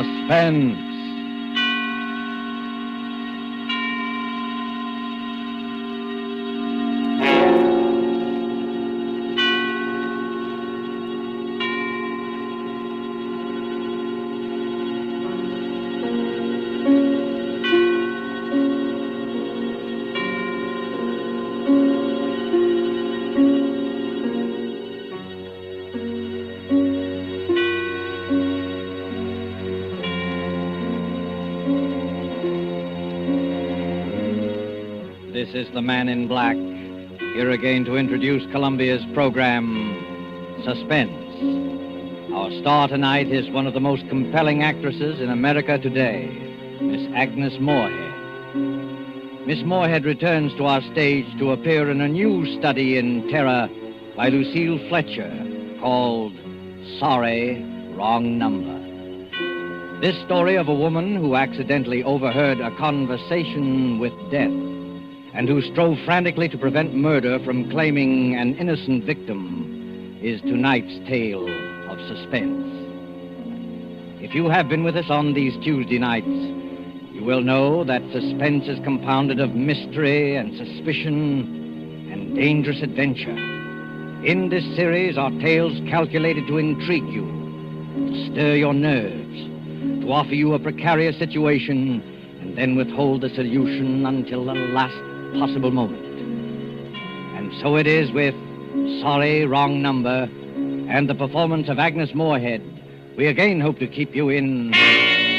Suspense. This is the Man in Black, here again to introduce Columbia's program, Suspense. Our star tonight is one of the most compelling actresses in America today, Miss Agnes Moorehead. Miss Moorehead returns to our stage to appear in a new study in terror by Lucille Fletcher called Sorry, Wrong Number. This story of a woman who accidentally overheard a conversation with death and who strove frantically to prevent murder from claiming an innocent victim is tonight's tale of suspense. If you have been with us on these Tuesday nights, you will know that suspense is compounded of mystery and suspicion and dangerous adventure. In this series are tales calculated to intrigue you, to stir your nerves, to offer you a precarious situation and then withhold the solution until the last possible moment. And so it is with Sorry, Wrong Number and the performance of Agnes Moorehead. We again hope to keep you in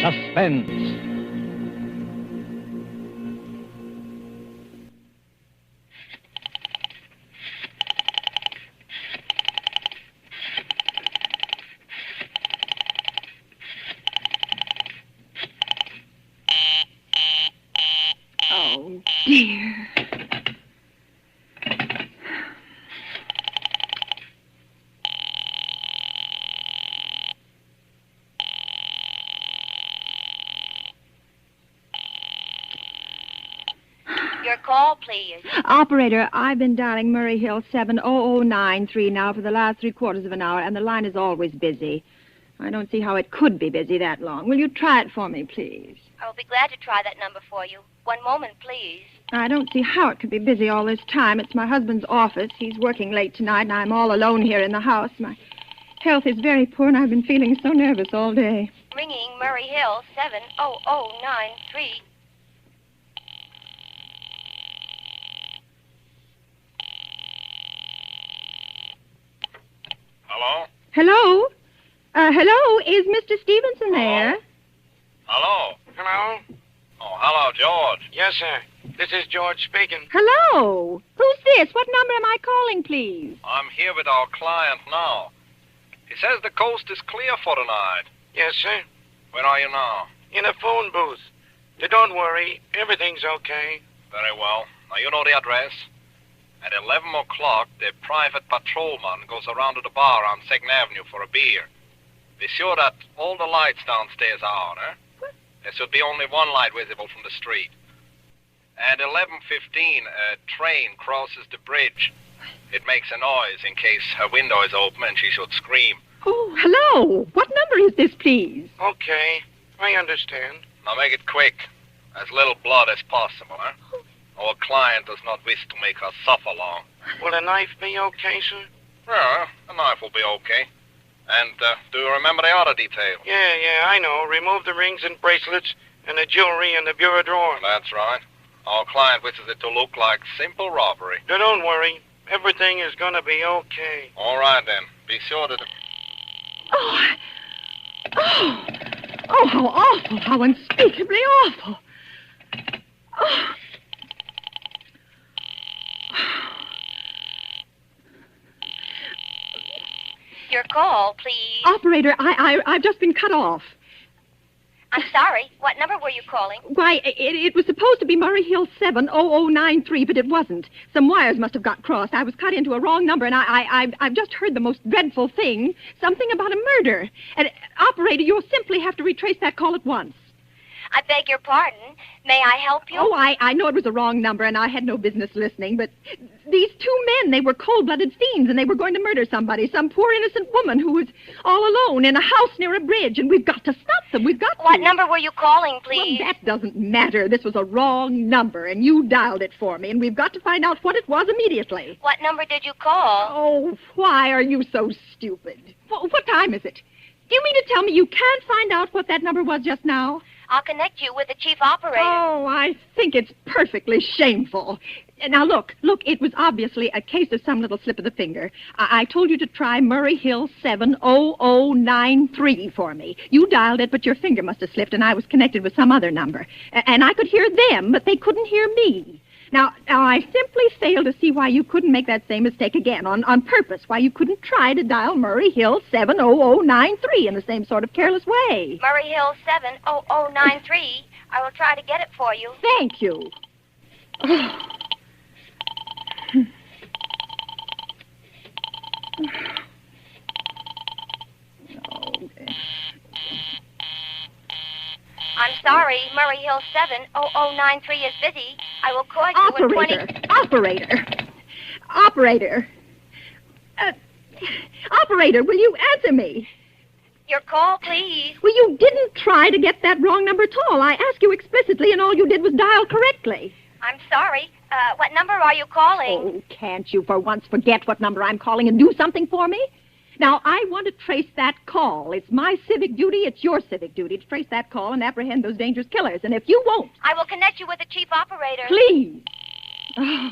suspense. Oh, dear. Your call, please. Operator, I've been dialing Murray Hill 70093 now for the last 3/4 of an hour, and the line is always busy. I don't see how it could be busy that long. Will you try it for me, please? I'll be glad to try that number for you. One moment, please. I don't see how it could be busy all this time. It's my husband's office. He's working late tonight, and I'm all alone here in the house. My health is very poor, and I've been feeling so nervous all day. Ringing Murray Hill 70093. Hello? Hello? Hello? Is Mr. Stevenson there? Hello? Hello? Oh, hello, George. Yes, sir. This is George speaking. Hello? Who's this? What number am I calling, please? I'm here with our client now. He says the coast is clear for tonight. Yes, sir. Where are you now? In a phone booth. But don't worry. Everything's okay. Very well. Now, you know the address. At 11 o'clock, the private patrolman goes around to the bar on 2nd Avenue for a beer. Be sure that all the lights downstairs are on, eh? What? There should be only one light visible from the street. At 11:15, a train crosses the bridge. It makes a noise in case her window is open and she should scream. Oh, hello. What number is this, please? Okay. I understand. Now make it quick. As little blood as possible, eh? Our client does not wish to make us suffer long. Will a knife be okay, sir? Yeah, a knife will be okay. And do you remember the other detail? Yeah, I know. Remove the rings and bracelets and the jewelry in the bureau drawer. That's right. Our client wishes it to look like simple robbery. Now, don't worry. Everything is going to be okay. All right, then. Be sure that... Oh, how awful, how unspeakably awful. Oh. Your call, please. Operator, I've just been cut off. I'm sorry. What number were you calling? Why, it was supposed to be Murray Hill 70093, but it wasn't. Some wires must have got crossed. I was cut into a wrong number, and I've just heard the most dreadful thing. Something about a murder. And, operator, you'll simply have to retrace that call at once. I beg your pardon. May I help you? Oh, I know it was a wrong number, and I had no business listening, but these two men, they were cold-blooded fiends, and they were going to murder somebody, some poor innocent woman who was all alone in a house near a bridge, and we've got to stop them. We've got to. What number were you calling, please? Well, that doesn't matter. This was a wrong number, and you dialed it for me, and we've got to find out what it was immediately. What number did you call? Oh, why are you so stupid? What time is it? Do you mean to tell me you can't find out what that number was just now? I'll connect you with the chief operator. Oh, I think it's perfectly shameful. Now, look, it was obviously a case of some little slip of the finger. I told you to try Murray Hill 70093 for me. You dialed it, but your finger must have slipped, and I was connected with some other number. And I could hear them, but they couldn't hear me. Now, I simply fail to see why you couldn't make that same mistake again on purpose, why you couldn't try to dial Murray Hill 70093 in the same sort of careless way. Murray Hill 70093. I will try to get it for you. Thank you. I'm sorry, Murray Hill 70093 is busy. I will call you in 20... Operator. Operator, will you answer me? Your call, please. Well, you didn't try to get that wrong number at all. I asked you explicitly, and all you did was dial correctly. I'm sorry. What number are you calling? Oh, can't you for once forget what number I'm calling and do something for me? Now, I want to trace that call. It's my civic duty, it's your civic duty to trace that call and apprehend those dangerous killers. And if you won't... I will connect you with the chief operator. Please. Oh.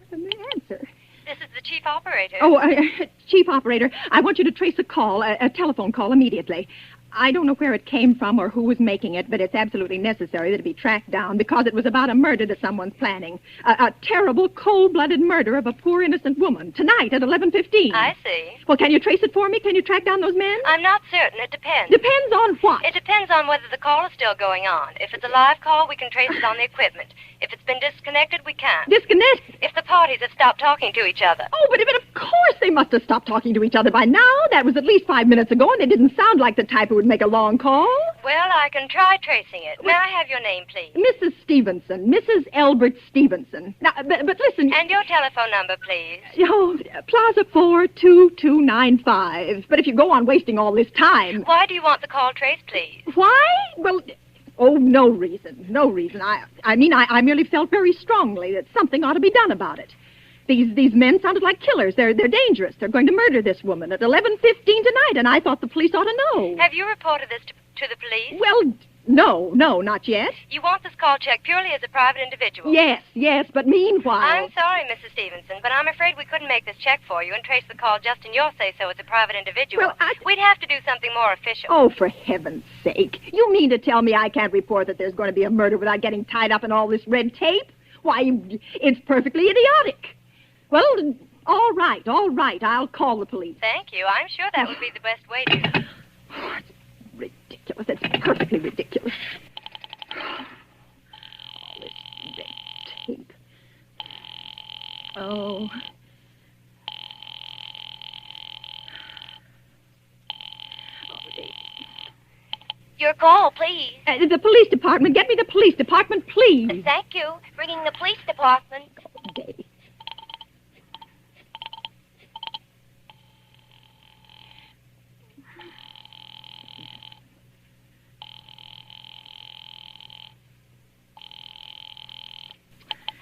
Where's the answer? This is the chief operator. Oh, chief operator, I want you to trace a call, a telephone call immediately. I don't know where it came from or who was making it, but it's absolutely necessary that it be tracked down because it was about a murder that someone's planning. A terrible, cold-blooded murder of a poor innocent woman tonight at 11:15. I see. Well, can you trace it for me? Can you track down those men? I'm not certain. It depends. Depends on what? It depends on whether the call is still going on. If it's a live call, we can trace it on the equipment. If it's been disconnected, we can't. Disconnected? If the parties have stopped talking to each other. Oh, but of course they must have stopped talking to each other by now. That was at least 5 minutes ago, and they didn't sound like the type who would make a long call. Well, I can try tracing it. May I have your name, please? Mrs. Stevenson. Mrs. Elbert Stevenson. Now, but listen... And your telephone number, please? Oh, Plaza 42295. But if you go on wasting all this time... Why do you want the call traced, please? Why? Well... Oh, no reason. No reason. I mean, I merely felt very strongly that something ought to be done about it. These men sounded like killers. They're dangerous. They're going to murder this woman at 11:15 tonight, and I thought the police ought to know. Have you reported this to the police? Well, no, not yet. You want this call checked purely as a private individual? Yes, but meanwhile... I'm sorry, Mrs. Stevenson, but I'm afraid we couldn't make this check for you and trace the call just in your say-so as a private individual. Well, We'd have to do something more official. Oh, for heaven's sake. You mean to tell me I can't report that there's going to be a murder without getting tied up in all this red tape? Why, it's perfectly idiotic. Well, all right. I'll call the police. Thank you. I'm sure that would be the best way to... Oh, it's ridiculous. It's perfectly ridiculous. All this red tape. Oh. Your call, please. The police department. Get me the police department, please. Thank you. Ringing the police department. Okay.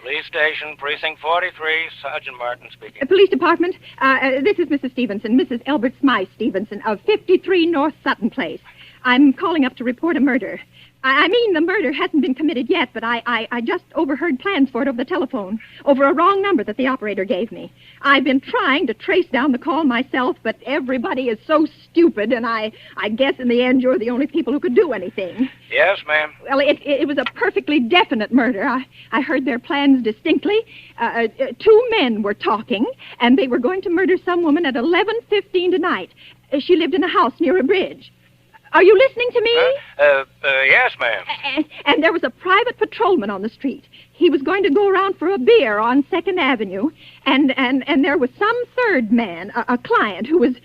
Police station, precinct 43, Sergeant Martin speaking. Police department, this is Mrs. Stevenson, Mrs. Elbert Smythe Stevenson of 53 North Sutton Place. I'm calling up to report a murder. I mean, the murder hasn't been committed yet, but I just overheard plans for it over the telephone, over a wrong number that the operator gave me. I've been trying to trace down the call myself, but everybody is so stupid, and I guess in the end you're the only people who could do anything. Yes, ma'am. Well, it was a perfectly definite murder. I heard their plans distinctly. Two men were talking, and they were going to murder some woman at 11:15 tonight. She lived in a house near a bridge. Are you listening to me? Yes, ma'am. And there was a private patrolman on the street. He was going to go around for a beer on 2nd Avenue, and there was some third man, a client, who was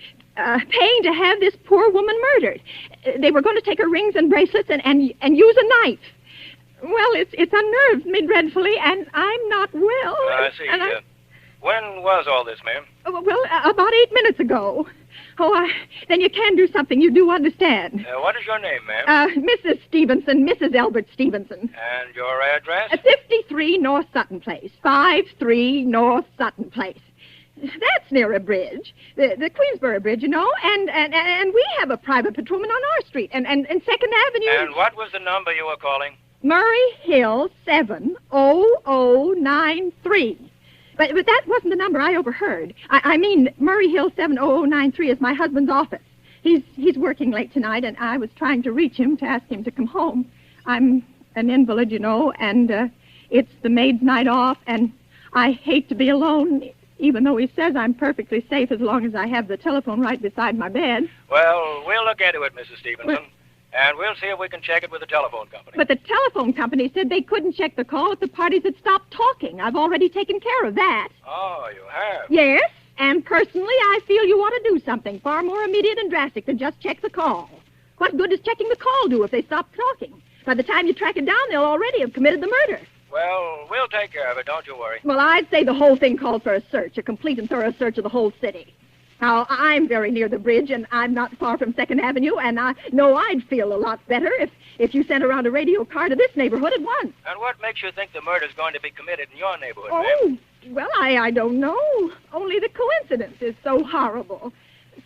paying to have this poor woman murdered. They were going to take her rings and bracelets and use a knife. Well, it's unnerved me dreadfully, and I'm not well. I see. When was all this, ma'am? Well, about 8 minutes ago. Oh, then you can do something. You do understand. What is your name, ma'am? Mrs. Stevenson, Mrs. Albert Stevenson. And your address? 53 North Sutton Place. 53 North Sutton Place. That's near a bridge, the Queensboro Bridge, you know, and we have a private patrolman on our street, and 2nd Avenue. And what was the number you were calling? Murray Hill 70093. But that wasn't the number I overheard. I mean, Murray Hill 70093 is my husband's office. He's working late tonight, and I was trying to reach him to ask him to come home. I'm an invalid, you know, and it's the maid's night off, and I hate to be alone, even though he says I'm perfectly safe as long as I have the telephone right beside my bed. Well, we'll look into it, Mrs. Stevenson. And we'll see if we can check it with the telephone company. But the telephone company said they couldn't check the call if the parties had stopped talking. I've already taken care of that. Oh, you have? Yes, and personally, I feel you ought to do something far more immediate and drastic than just check the call. What good does checking the call do if they stop talking? By the time you track it down, they'll already have committed the murder. Well, we'll take care of it, don't you worry. Well, I'd say the whole thing calls for a search, a complete and thorough search of the whole city. Now, I'm very near the bridge, and I'm not far from 2nd Avenue, and I know I'd feel a lot better if you sent around a radio car to this neighborhood at once. And what makes you think the murder's going to be committed in your neighborhood, Oh, ma'am? well, I don't know. Only the coincidence is so horrible.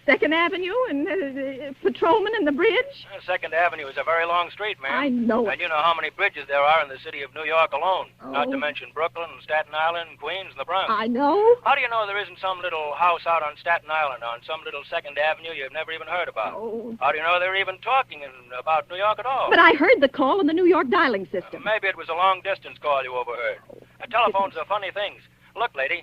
2nd Avenue and the patrolman and the bridge. 2nd Avenue is a very long street, ma'am. I know it. And you know how many bridges there are in the city of New York alone. Oh. Not to mention Brooklyn, Staten Island, Queens, and the Bronx. I know. How do you know there isn't some little house out on Staten Island, on some little 2nd Avenue you've never even heard about? Oh. How do you know they're even talking about New York at all? But I heard the call on the New York dialing system. Maybe it was a long-distance call you overheard. Telephones are funny things. Look, lady,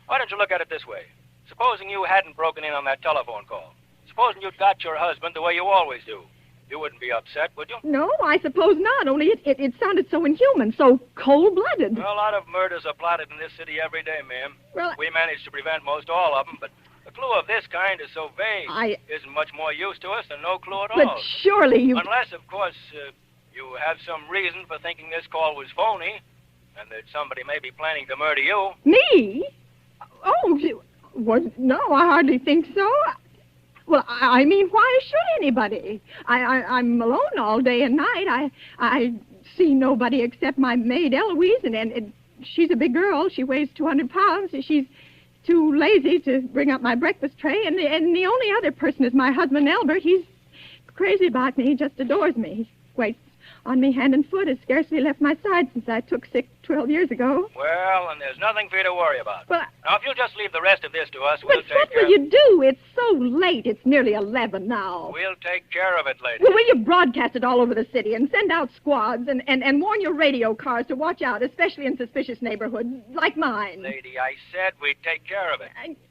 why don't you look at it this way? Supposing you hadn't broken in on that telephone call. Supposing you'd got your husband the way you always do. You wouldn't be upset, would you? No, I suppose not, only it sounded so inhuman, so cold-blooded. Well, a lot of murders are plotted in this city every day, ma'am. Well, we managed to prevent most all of them, but a clue of this kind is so vague. Isn't much more use to us than no clue at all. But surely you... Unless, of course, you have some reason for thinking this call was phony, and that somebody may be planning to murder you. Me? Oh, well, no, I hardly think so. Well, I mean, why should anybody? I'm alone all day and night. I see nobody except my maid, Eloise, and she's a big girl. She weighs 200 pounds. She's too lazy to bring up my breakfast tray. And the only other person is my husband, Albert. He's crazy about me. He just adores me. He waits on me hand and foot, has scarcely left my side since I took sick 12 years ago. Well, and there's nothing for you to worry about. Well, now, if you'll just leave the rest of this to us, we'll take care of it. But what will you do? It's so late. It's nearly 11 now. We'll take care of it, lady. Well, will you broadcast it all over the city and send out squads and warn your radio cars to watch out, especially in suspicious neighborhoods like mine? Lady, I said we'd take care of it.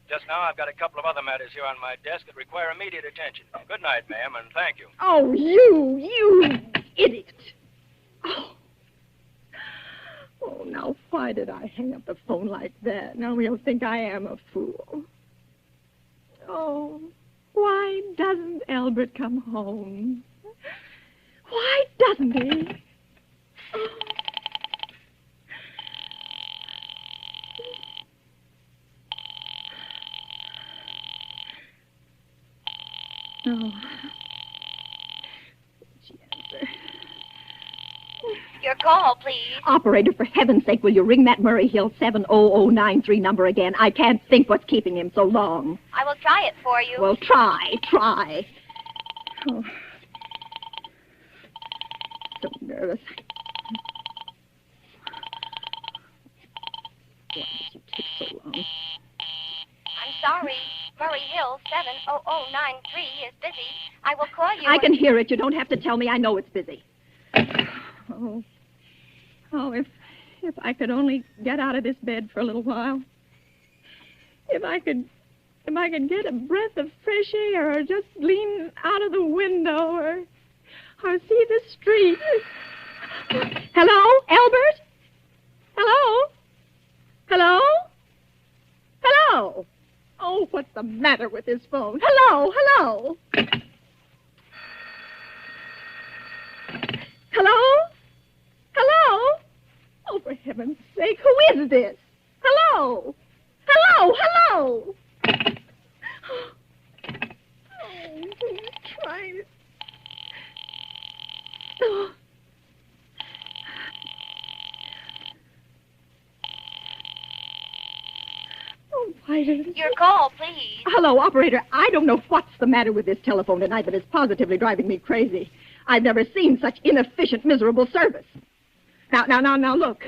Just now, I've got a couple of other matters here on my desk that require immediate attention. Good night, ma'am, and thank you. Oh, you idiot. Oh, now, why did I hang up the phone like that? Now he'll think I am a fool. Oh, why doesn't Albert come home? Why doesn't he? Oh. Your call, please. Operator, for heaven's sake, will you ring that Murray Hill 70093 number again? I can't think what's keeping him so long. I will try it for you. Well, try. Oh. So nervous. Why did you take so long? I'm sorry. Murray Hill 70093 is busy. I will call you. I can hear it. You don't have to tell me. I know it's busy. Oh, if I could only get out of this bed for a little while. If I could get a breath of fresh air, or just lean out of the window, or see the street. Hello, Albert? Hello? Oh, what's the matter with this phone? Hello, hello. Hello? Hello? Oh, for heaven's sake, who is this? Hello? Hello, hello. Oh, who's trying to... Oh. Oh, why did Your call, please. Hello, operator. I don't know what's the matter with this telephone tonight, but it's positively driving me crazy. I've never seen such inefficient, miserable service. Now, look.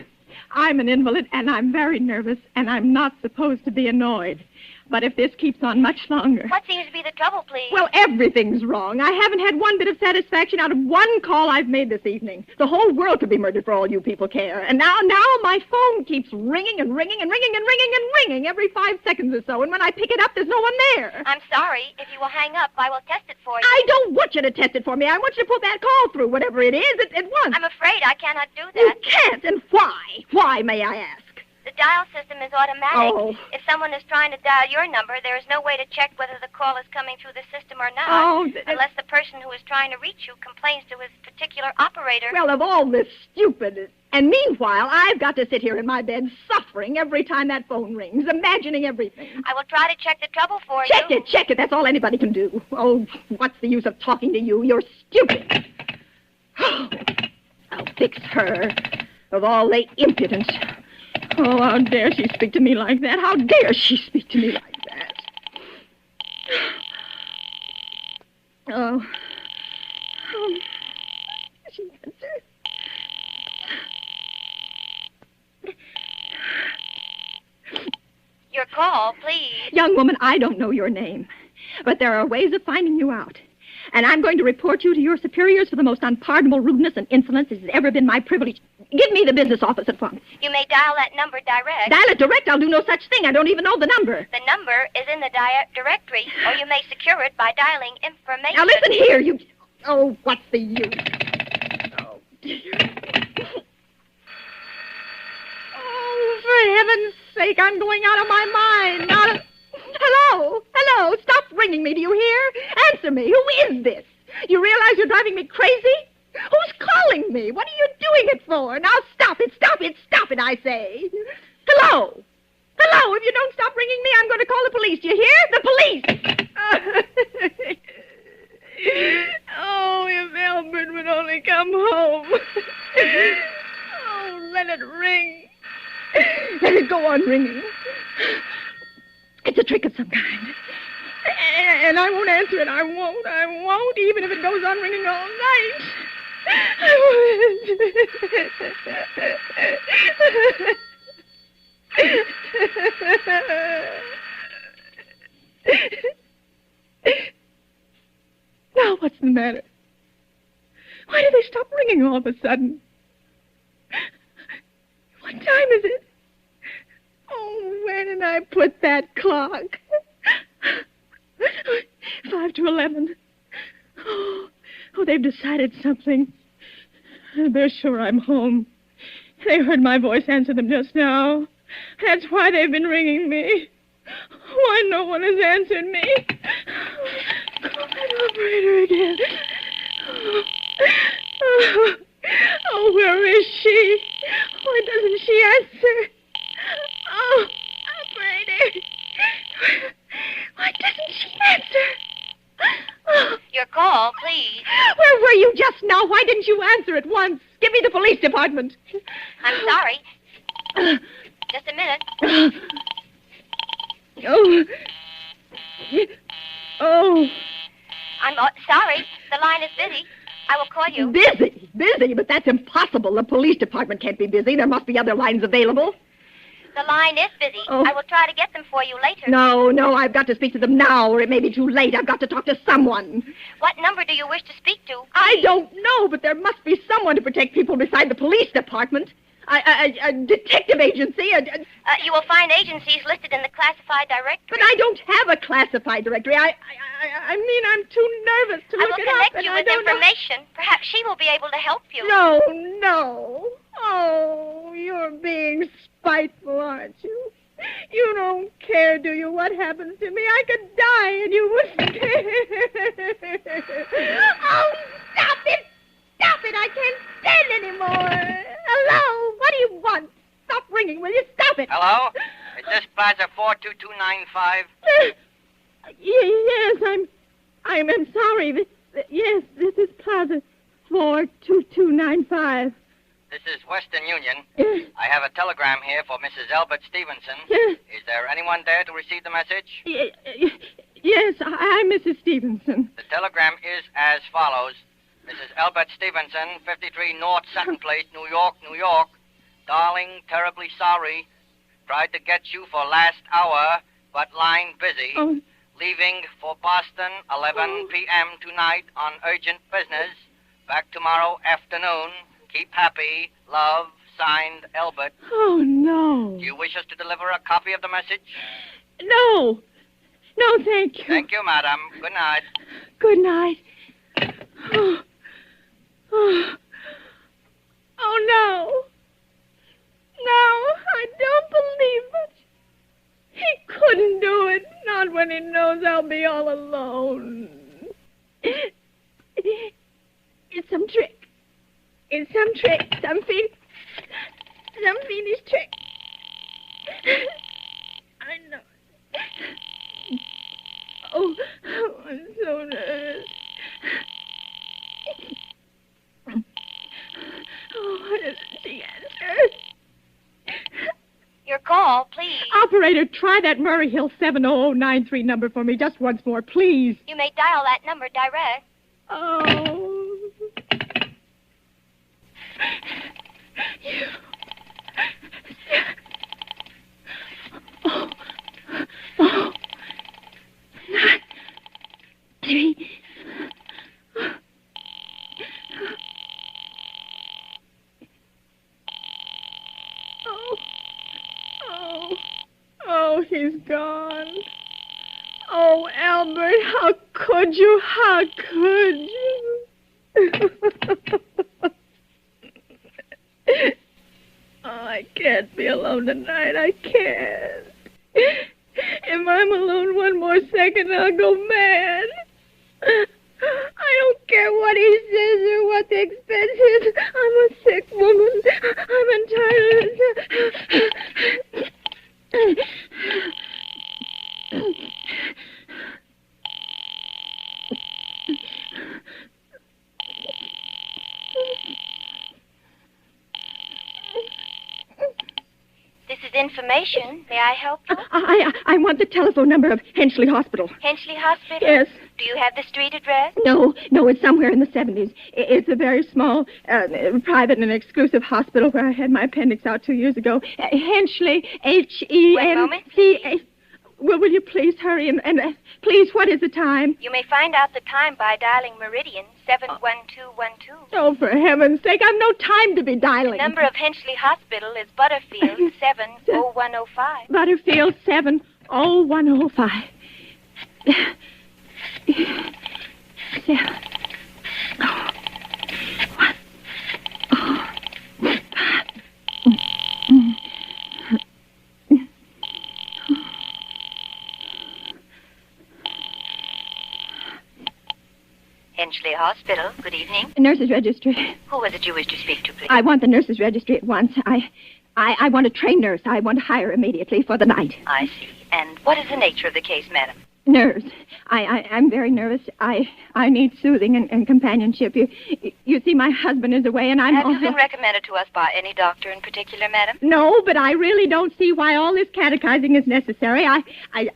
I'm an invalid, and I'm very nervous, and I'm not supposed to be annoyed. But if this keeps on much longer... What seems to be the trouble, please? Well, everything's wrong. I haven't had one bit of satisfaction out of one call I've made this evening. The whole world could be murdered for all you people care. And now my phone keeps ringing and ringing and ringing and ringing and ringing every 5 seconds or so. And when I pick it up, there's no one there. I'm sorry. If you will hang up, I will test it for you. I don't want you to test it for me. I want you to put that call through, whatever it is, at once. I'm afraid I cannot do that. You can't, and why? Why, may I ask? The dial system is automatic. Oh. If someone is trying to dial your number, there is no way to check whether the call is coming through the system or not. Oh, unless the person who is trying to reach you complains to his particular operator. Well, of all this stupid... And meanwhile, I've got to sit here in my bed suffering every time that phone rings, imagining everything. I will try to check the trouble for you. Check it. That's all anybody can do. Oh, what's the use of talking to you? You're stupid. I'll fix her. Of all the impudence. Oh, how dare she speak to me like that? How dare she speak to me like that? Oh. She answered. Your call, please. Young woman, I don't know your name, but there are ways of finding you out. And I'm going to report you to your superiors for the most unpardonable rudeness and insolence it has ever been my privilege. Give me the business office at once. You may dial that number direct. Dial it direct? I'll do no such thing. I don't even know the number. The number is in the directory, or you may secure it by dialing information. Now listen here, you... Oh, what's the use? Oh, dear. Oh, for heaven's sake, I'm going out of my mind. Hello? Hello? Stop ringing me, do you hear? Answer me. Who is this? You realize you're driving me crazy? Who's calling me? What are you doing it for? Now stop it, I say. Hello? Hello? If you don't stop ringing me, I'm going to call the police. Do you hear? The police! Oh, if Albert would only come home. Oh, let it ring. Let it go on ringing. It's a trick of some kind. And I won't answer it. I won't, even if it goes on ringing all night. Now, what's the matter? Why did they stop ringing all of a sudden? What time is it? Oh, where did I put that clock? 5 to 11. Oh, they've decided something. They're sure I'm home. They heard my voice answer them just now. That's why they've been ringing me. Why no one has answered me? Call that operator again. Oh, where is she? Why doesn't she answer? Oh, operator. Why doesn't she answer? Oh. Your call, please. Where were you just now? Why didn't you answer at once? Give me the police department. I'm sorry. Just a minute. Oh. Oh. I'm sorry. The line is busy. I will call you. Busy? But that's impossible. The police department can't be busy. There must be other lines available. The line is busy. Oh. I will try to get them for you later. No, I've got to speak to them now, or it may be too late. I've got to talk to someone. What number do you wish to speak to? I don't know, but there must be someone to protect people beside the police department. A detective agency. You will find agencies listed in the classified directory. But I don't have a classified directory. I mean, I'm too nervous to look it up. I will connect you with information. Perhaps she will be able to help you. No. Oh, you're being spiteful, aren't you? You don't care, do you, what happens to me? I could die and you wouldn't care. Oh, stop it! Stop it! I can't stand anymore. Hello? What do you want? Stop ringing, will you? Stop it. Hello? Is this Plaza 42295? Yes, I'm sorry. Yes, this is Plaza 42295. This is Western Union. Yes. I have a telegram here for Mrs. Elbert Stevenson. Yes. Is there anyone there to receive the message? Yes, I'm Mrs. Stevenson. The telegram is as follows. Mrs. Elbert Stevenson, 53 North Sutton Place, New York, New York. Darling, terribly sorry. Tried to get you for last hour, but line busy. Oh. Leaving for Boston, 11 p.m. tonight on urgent business. Back tomorrow afternoon. Keep happy. Love, signed, Elbert. Oh, no. Do you wish us to deliver a copy of the message? No. No, thank you. Thank you, madam. Good night. Good night. Oh, no. No, I don't believe it. He couldn't do it, not when he knows I'll be all alone. It's some trick. It's some trick, some fiendish trick. I know. Oh, I'm so nervous. Oh, why doesn't she answer? Your call, please. Operator, try that Murray Hill 70093 number for me just once more, please. You may dial that number direct. Oh. Oh. 9, 3. Oh, he's gone. Oh, Albert, how could you? How could you? Oh, I can't be alone tonight. I can't. If I'm alone one more second, I'll go mad. I don't care what he says or what the expense is. I'm a sick woman. I'm entitled. This is information. May I help you? I want the telephone number of Henchley Hospital. Henchley Hospital? Yes. Do you have the street address? No, it's somewhere in the 70s. It's a very small, private and exclusive hospital where I had my appendix out 2 years ago. Henchley, H-E-N-C-A... Wait a moment. Well, will you please hurry and please, what is the time? You may find out the time by dialing Meridian 71212. Oh, for heaven's sake, I've no time to be dialing. The number of Henchley Hospital is Butterfield 70105. Butterfield 70105. 7. Oh. 1. Oh. Henchley Hospital, good evening. Nurse's registry. Who was it you wished to speak to, please? I want the nurse's registry at once. I want a trained nurse. I want to hire immediately for the night. I see. And what is the nature of the case, madam? Nerves. I'm very nervous. I need soothing and companionship. You see, my husband is away, and I'm Have you also... been recommended to us by any doctor in particular, madam? No, but I really don't see why all this catechizing is necessary. I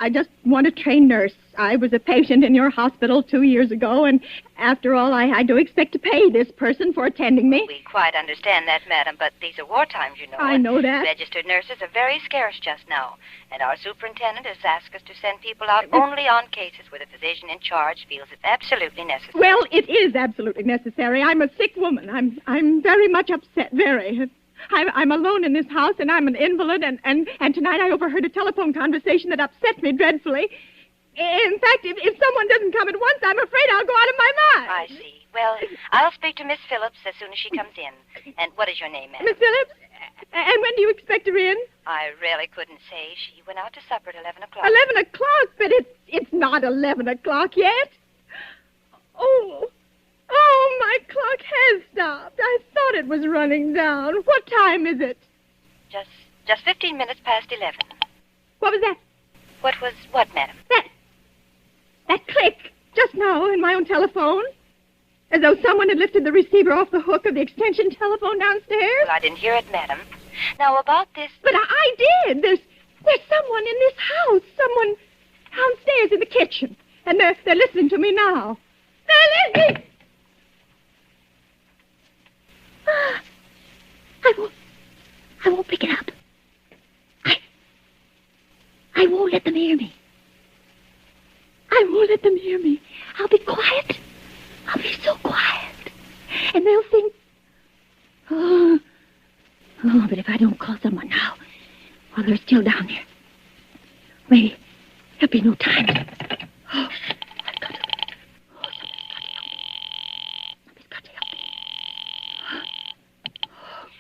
just want a trained nurse. I was a patient in your hospital 2 years ago, and after all, I do expect to pay this person for attending me. We quite understand that, madam, but these are war times, you know. I know that. Registered nurses are very scarce just now, and our superintendent has asked us to send people out only on cases where the physician in charge feels it's absolutely necessary. Well, it is absolutely necessary. I'm a sick woman. I'm very much upset, very. I'm alone in this house, and I'm an invalid, and tonight I overheard a telephone conversation that upset me dreadfully. In fact, if someone doesn't come at once, I'm afraid I'll go out of my mind. I see. Well, I'll speak to Miss Phillips as soon as she comes in. And what is your name, ma'am? Miss Phillips? And when do you expect her in? I really couldn't say. She went out to supper at 11 o'clock. 11 o'clock, but it's not 11 o'clock yet. Oh, my clock has stopped. I thought it was running down. What time is it? Just 15 minutes past 11. What was that? What, madam? That click just now in my own telephone. As though someone had lifted the receiver off the hook of the extension telephone downstairs. Well, I didn't hear it, madam. Now, about this... But I did. There's someone in this house. Someone downstairs in the kitchen. And they're listening to me now. They're listening! I won't pick it up. I won't let them hear me. I won't let them hear me. I'll be quiet. I'll be so quiet. And they'll think... Oh, but if I don't call someone now, while they're still down there, maybe there'll be no time. Oh, I've got to... Oh, somebody's got to help me.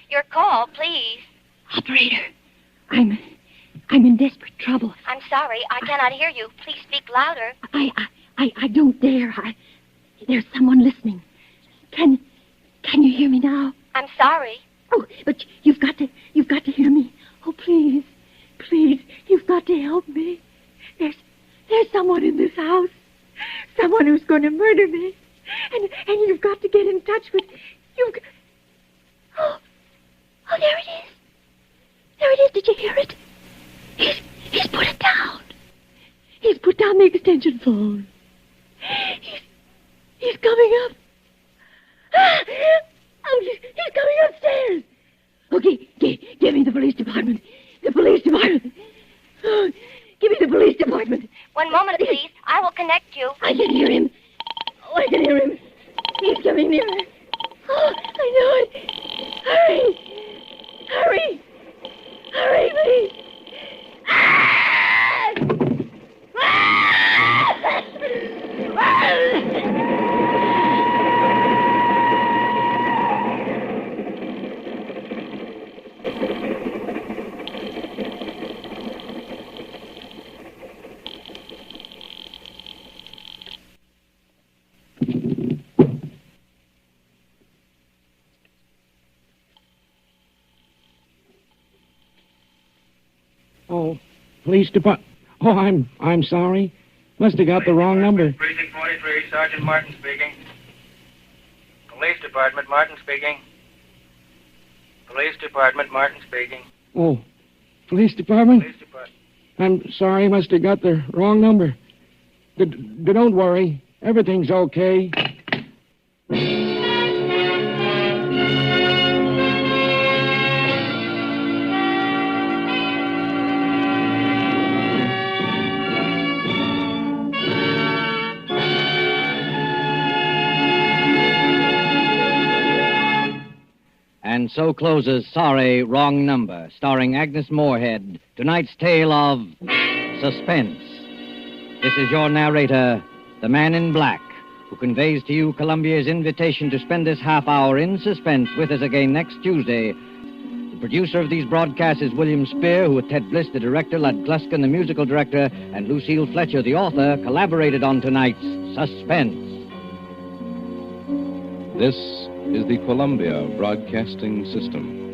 Your call, please. Operator, I'm in desperate trouble. I'm sorry. I cannot hear you. Please speak louder. I don't dare. There's someone listening. Can you hear me now? I'm sorry. Oh, but you've got to hear me. Oh, please, you've got to help me. There's someone in this house. Someone who's going to murder me. And you've got to get in touch with... Oh, there it is. There it is. Did you hear it? He's put it down. He's put down the extension phone. He's coming up. Oh, he's coming upstairs. Okay, give me the police department. The police department. Oh, give me the police department. One moment, please. I will connect you. I can hear him. Oh, I can hear him. He's coming nearer. Oh, I know it. Hurry, please. Oh, police department. Oh, I'm sorry. Must have got the wrong number. Precinct 43, Sergeant Martin speaking. Police Department, Martin speaking. Police Department, Martin speaking. Oh, police department? Police Department. I'm sorry. Must have got the wrong number. Don't worry. Everything's okay. And so closes Sorry, Wrong Number, starring Agnes Moorehead, tonight's tale of Suspense. This is your narrator, the man in black, who conveys to you Columbia's invitation to spend this half hour in suspense with us again next Tuesday. The producer of these broadcasts is William Spear, who with Ted Bliss, the director, Lud Gluskin, the musical director, and Lucille Fletcher, the author, collaborated on tonight's Suspense. This is the Columbia Broadcasting System.